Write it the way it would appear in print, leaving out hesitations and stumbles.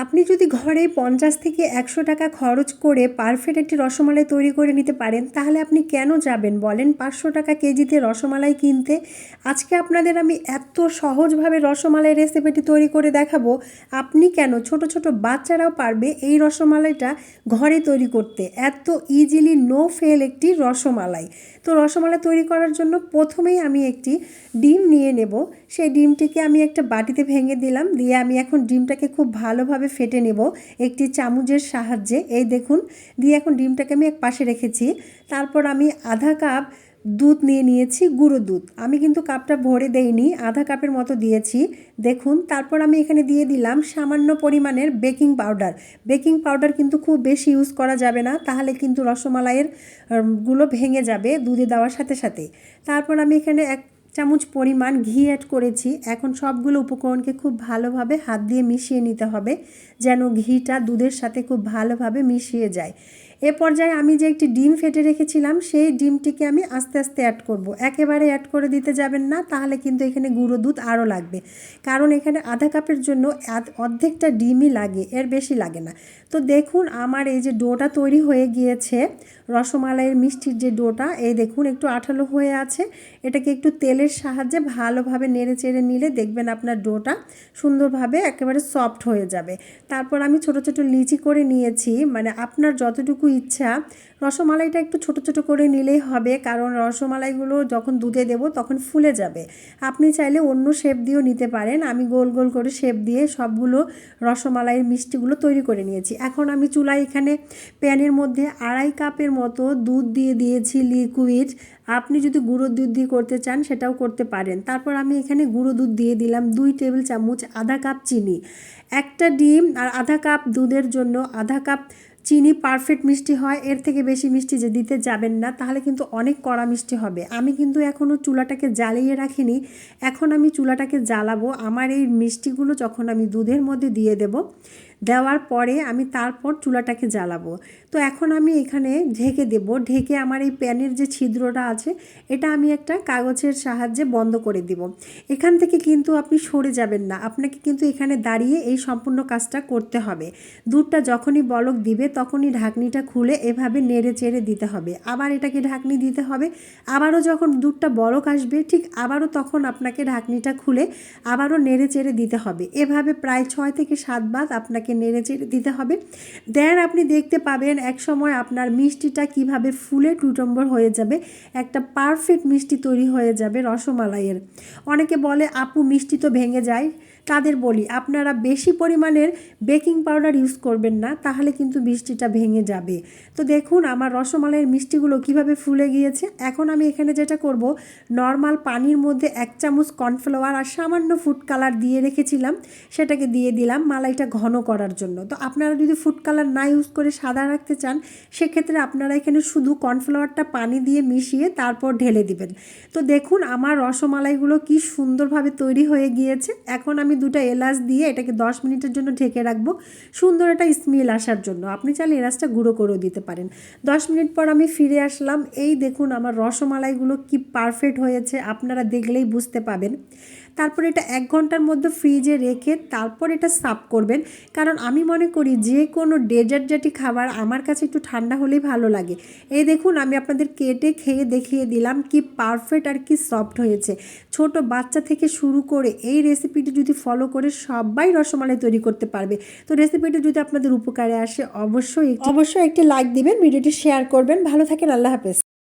আপনি যদি ঘরে 50 থেকে 100 টাকা খরচ করে পারফেক্ট একটি রসমালাই তৈরি করে নিতে পারেন, তাহলে আপনি কেন যাবেন বলেন 500 টাকা কেজিতে রসমালাই কিনতে? আজকে আপনাদের আমি এত সহজভাবে রসমালাই রেসিপিটি তৈরি করে দেখাবো, আপনি কেন ছোট ছোট বাচ্চারাও পারবে এই রসমালাইটা ঘরে তৈরি করতে। এত ইজিলি নো ফেল একটি রসমালাই। তো রসমালাই তৈরি করার জন্য প্রথমেই আমি একটি ডিম নিয়ে নেব। সেই ডিমটিকে আমি একটা বাটিতে ভেঙে দিলাম, দিয়ে আমি এখন ডিমটাকে খুব ভালোভাবে ফেটে নেব একটি চামচের সাহায্যে। এই দেখুন, দিয়ে এখন ডিমটাকে আমি এক পাশে রেখেছি। তারপর আমি আধা কাপ দুধ নিয়ে নিয়েছি, গুঁড়ো দুধ। আমি কিন্তু কাপটা ভরে দেইনি, আধা কাপের মতো দিয়েছি দেখুন। তারপর আমি এখানে দিয়ে দিলাম সামান্য পরিমাণের বেকিং পাউডার। বেকিং পাউডার কিন্তু খুব বেশি ইউজ করা যাবে না, তাহলে কিন্তু রসমালাইয়ের গুলো ভেঙে যাবে দুধে দেওয়ার সাথে সাথে। তারপর আমি এখানে 1 চামচ পরিমাণ ঘি অ্যাড করেছি। এখন সবগুলো উপকরণকে খুব ভালোভাবে হাত দিয়ে মিশিয়ে নিতে হবে, যেন ঘিটা দুধের সাথে খুব ভালোভাবে মিশিয়ে যায়। এ পর্যায়ে আমি যে একটি ডিম ফেটে রেখেছিলাম, সেই ডিমটিকে আমি আস্তে আস্তে অ্যাড করব। একেবারে অ্যাড করে দিতে যাবেন না, তাহলে কিন্তু এখানে গুঁড়ো দুধ আরও লাগবে, কারণ এখানে আধা কাপের জন্য অর্ধেকটা ডিমই লাগে, এর বেশি লাগে না। তো দেখুন আমার এই যে ডোটা তৈরি হয়ে গিয়েছে, রসমালাইয়ের মিষ্টির যে ডোটা, এই দেখুন একটু আঠালো হয়ে আছে। এটাকে একটু তেলের সাহায্যে ভালোভাবে নেড়ে চেড়ে নিলে দেখবেন আপনার ডোটা সুন্দরভাবে একেবারে সফট হয়ে যাবে। তারপর আমি ছোট ছোট লিচি করে নিয়েছি, মানে আপনার যতটুকু ইচ্ছা। রসমালাইটা একটু ছোট ছোট করে নিলেই হবে, কারণ রসমালাইগুলো যখন দুধে দেব তখন ফুলে যাবে। আপনি চাইলে অন্য শেপ দিয়েও নিতে পারেন। আমি গোল গোল করে শেপ দিয়ে সবগুলো রসমালাইয়ের মিষ্টিগুলো তৈরি করে নিয়েছি। এখন আমি চুলায় এখানে প্যানের মধ্যে 2.5 কাপের মতো দুধ দিয়ে দিয়েছি লিকুইড। আপনি যদি গুঁড়ো দুধ দিয়ে করতে চান সেটাও করতে পারেন। তারপর আমি এখানে গুঁড়ো দুধ দিয়ে দিলাম 2 টেবিল চামচ, আধা কাপ চিনি। একটা ডিম আর আধা কাপ দুধের জন্য আধা কাপ চিনি পারফেক্ট মিষ্টি হয়। এর থেকে বেশি মিষ্টি যে দিতে যাবেন না, তাহলে কিন্তু অনেক কড়া মিষ্টি হবে। আমি কিন্তু এখনও চুলাটাকে জ্বালিয়ে রাখিনি, এখন আমি চুলাটাকে জ্বালাবো। আমার এই মিষ্টিগুলো যখন আমি দুধের মধ্যে দিয়ে দেব, দেওয়ার পরে আমি তারপর চুলাটাকে জ্বালাবো। তো এখন আমি এখানে ঢেকে দেব। ঢেকে আমার এই প্যানের যে ছিদ্রটা আছে, এটা আমি একটা কাগজের সাহায্যে বন্ধ করে দিব। এখান থেকে কিন্তু আপনি সরে যাবেন না, আপনাকে কিন্তু এখানে দাঁড়িয়ে এই সম্পূর্ণ কাজটা করতে হবে। দুধটা যখনই বলক দিবে তখনই ঢাকনিটা খুলে এভাবে নেড়ে চেড়ে দিতে হবে। আবার এটাকে ঢাকনি দিতে হবে। আবারও যখন দুধটা বলক আসবে, ঠিক আবারও তখন আপনাকে ঢাকনিটা খুলে আবারও নেড়ে চেড়ে দিতে হবে। এভাবে প্রায় 6 থেকে 7 বার আপনাকে নেড়ে চেড়ে দিতে হবে। দেন আপনি দেখতে পাবেন এক সময় আপনার মিষ্টিটা কিভাবে ফুলে টুটম্বর হয়ে যাবে, একটা পারফেক্ট মিষ্টি তৈরি হয়ে যাবে রসমালাইয়ের। অনেকে বলে আপু মিষ্টি তো ভেঙে যায়, তাদের বলি আপনারা বেশি পরিমাণের বেকিং পাউডার ইউজ করবেন না, তাহলে কিন্তু মিষ্টিটা ভেঙে যাবে। তো দেখুন আমার রসমালাইয়ের মিষ্টিগুলো কিভাবে ফুলে গিয়েছে। এখন আমি এখানে যেটা করব, নর্মাল পানির মধ্যে 1 চামচ কর্নফ্লাওয়ার আর সামান্য ফুড কালার দিয়ে রেখেছিলাম, সেটাকে দিয়ে দিলাম মালাইটা ঘন করার জন্য। তো আপনারা যদি ফুড কালার না ইউজ করে সাদা রাখতে চান, সেক্ষেত্রে আপনারা এখানে শুধু কর্নফ্লাওয়ারটা পানি দিয়ে মিশিয়ে তারপর ঢেলে দিবেন। তো দেখুন আমার রসমালাইগুলো কি সুন্দরভাবে তৈরি হয়ে গিয়েছে। এখন আমি 2টা এলাচ দিয়ে এটাকে 10 মিনিটের জন্য ঢেকে রাখবো, সুন্দর একটা স্মেল আসার জন্য। আপনি চাইলে এলাচটা গুঁড়ো করেও দিতে পারেন। 10 মিনিট পর আমি ফিরে আসলাম। এই দেখুন আমার রসমালাইগুলো কি পারফেক্ট হয়েছে, আপনারা দেখলেই বুঝতে পাবেন। তারপর এটা 1 ঘন্টার মধ্যে ফ্রিজে রেখে তারপর এটা সার্ভ করবেন, কারণ আমি মনে করি যে কোনো ডেজার্ট জাতীয় খাবার আমার কাছে একটু ঠান্ডা হলেই ভালো লাগে। এই দেখুন আমি আপনাদের কেটে খেয়ে দেখিয়ে দিলাম কি পারফেক্ট আর কি সফট হয়েছে। ছোট বাচ্চা থেকে শুরু করে এই রেসিপিটি যদি ফলো করে সবাই রসমালাই তৈরি করতে পারবে। তো রেসিপিটি যদি আপনাদের উপকারে আসে অবশ্যই একটি লাইক দিবেন, ভিডিওটি শেয়ার করবেন। ভালো থাকেন, আল্লাহ হাফেজ।